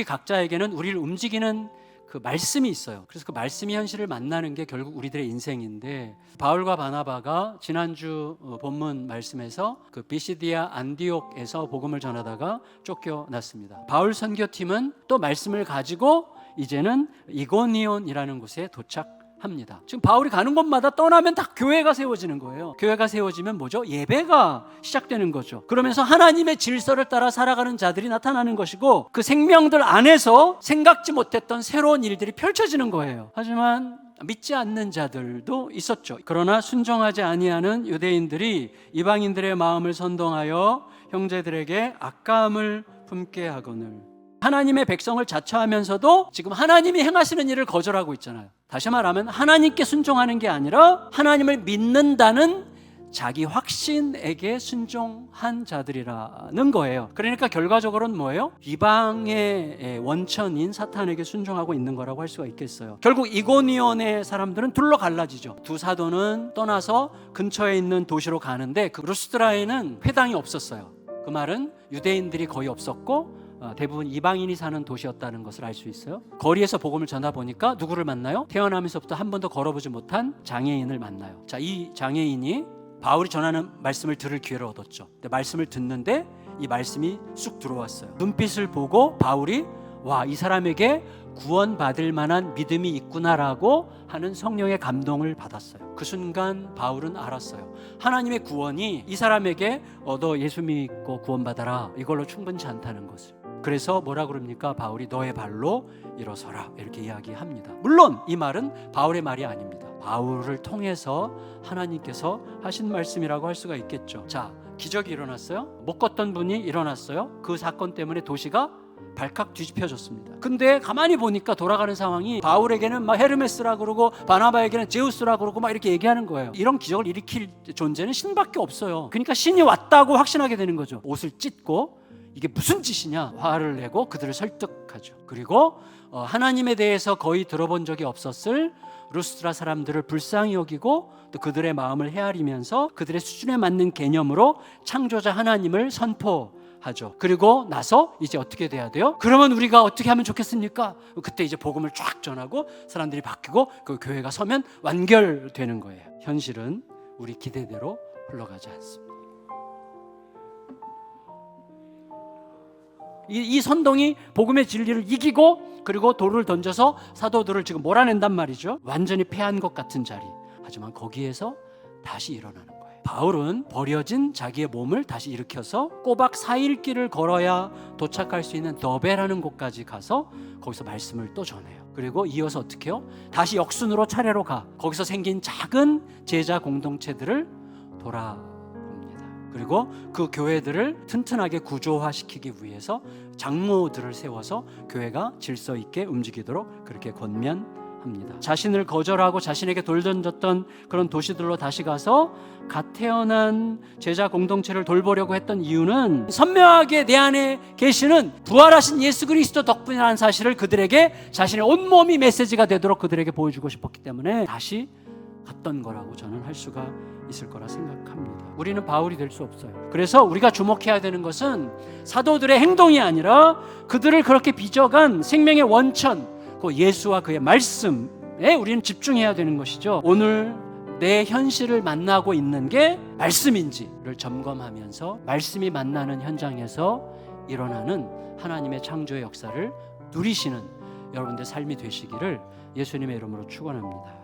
우리 각자에게는 우리를 움직이는 그 말씀이 있어요. 그래서 그 말씀이 현실을 만나는 게 결국 우리들의 인생인데, 바울과 바나바가 지난주 본문 말씀에서 그 비시디아 안디옥에서 복음을 전하다가 쫓겨났습니다. 바울 선교팀은 또 말씀을 가지고 이제는 이고니온이라는 곳에 도착합니다. 지금 바울이 가는 곳마다 떠나면 다 교회가 세워지는 거예요. 교회가 세워지면 뭐죠? 예배가 시작되는 거죠. 그러면서 하나님의 질서를 따라 살아가는 자들이 나타나는 것이고, 그 생명들 안에서 생각지 못했던 새로운 일들이 펼쳐지는 거예요. 하지만 믿지 않는 자들도 있었죠. 그러나 순종하지 아니하는 유대인들이 이방인들의 마음을 선동하여 형제들에게 악감을 품게 하거늘, 하나님의 백성을 자처하면서도 지금 하나님이 행하시는 일을 거절하고 있잖아요. 다시 말하면 하나님께 순종하는 게 아니라 하나님을 믿는다는 자기 확신에게 순종한 자들이라는 거예요. 그러니까 결과적으로는 뭐예요? 이방의 원천인 사탄에게 순종하고 있는 거라고 할 수가 있겠어요. 결국 이고니온의 사람들은 둘로 갈라지죠. 두 사도는 떠나서 근처에 있는 도시로 가는데, 그 루스드라에는 회당이 없었어요. 그 말은 유대인들이 거의 없었고 대부분 이방인이 사는 도시였다는 것을 알 수 있어요. 거리에서 복음을 전하 보니까 누구를 만나요? 태어나면서부터 한 번도 걸어보지 못한 장애인을 만나요. 자, 이 장애인이 바울이 전하는 말씀을 들을 기회를 얻었죠. 근데 말씀을 듣는데 이 말씀이 쑥 들어왔어요. 눈빛을 보고 바울이 와, 이 사람에게 구원받을 만한 믿음이 있구나라고 하는 성령의 감동을 받았어요. 그 순간 바울은 알았어요. 하나님의 구원이 이 사람에게 너 예수 믿고 구원받아라, 이걸로 충분치 않다는 것을. 그래서 뭐라 그럽니까? 바울이 너의 발로 일어서라, 이렇게 이야기합니다. 물론 이 말은 바울의 말이 아닙니다. 바울을 통해서 하나님께서 하신 말씀이라고 할 수가 있겠죠. 자, 기적이 일어났어요. 못 걷던 분이 일어났어요. 그 사건 때문에 도시가 발칵 뒤집혀졌습니다. 근데 가만히 보니까 돌아가는 상황이, 바울에게는 막 헤르메스라 그러고 바나바에게는 제우스라 그러고 막 이렇게 얘기하는 거예요. 이런 기적을 일으킬 존재는 신밖에 없어요. 그러니까 신이 왔다고 확신하게 되는 거죠. 옷을 찢고 이게 무슨 짓이냐 화를 내고 그들을 설득하죠. 그리고 하나님에 대해서 거의 들어본 적이 없었을 루스드라 사람들을 불쌍히 여기고 또 그들의 마음을 헤아리면서 그들의 수준에 맞는 개념으로 창조자 하나님을 선포하죠. 그리고 나서 이제 어떻게 돼야 돼요? 그러면 우리가 어떻게 하면 좋겠습니까? 그때 이제 복음을 쫙 전하고 사람들이 바뀌고 그 교회가 서면 완결되는 거예요. 현실은 우리 기대대로 흘러가지 않습니다. 이 선동이 복음의 진리를 이기고 그리고 돌을 던져서 사도들을 지금 몰아낸단 말이죠. 완전히 패한 것 같은 자리. 하지만 거기에서 다시 일어나는 거예요. 바울은 버려진 자기의 몸을 다시 일으켜서 꼬박 4일 길을 걸어야 도착할 수 있는 더베라는 곳까지 가서 거기서 말씀을 또 전해요. 그리고 이어서 어떻게 해요? 다시 역순으로 차례로 가. 거기서 생긴 작은 제자 공동체들을 돌아봅니다. 그리고 그 교회들을 튼튼하게 구조화시키기 위해서 장로들을 세워서 교회가 질서 있게 움직이도록 그렇게 권면합니다. 자신을 거절하고 자신에게 돌 던졌던 그런 도시들로 다시 가서 갓 태어난 제자 공동체를 돌보려고 했던 이유는 선명하게 내 안에 계시는 부활하신 예수 그리스도 덕분이라는 사실을 그들에게 자신의 온몸이 메시지가 되도록 그들에게 보여주고 싶었기 때문에 다시 갔던 거라고 저는 할 수가 있을 거라 생각합니다. 우리는 바울이 될 수 없어요. 그래서 우리가 주목해야 되는 것은 사도들의 행동이 아니라 그들을 그렇게 빚어간 생명의 원천, 그 예수와 그의 말씀에 우리는 집중해야 되는 것이죠. 오늘 내 현실을 만나고 있는 게 말씀인지를 점검하면서 말씀이 만나는 현장에서 일어나는 하나님의 창조의 역사를 누리시는 여러분들의 삶이 되시기를 예수님의 이름으로 축원합니다.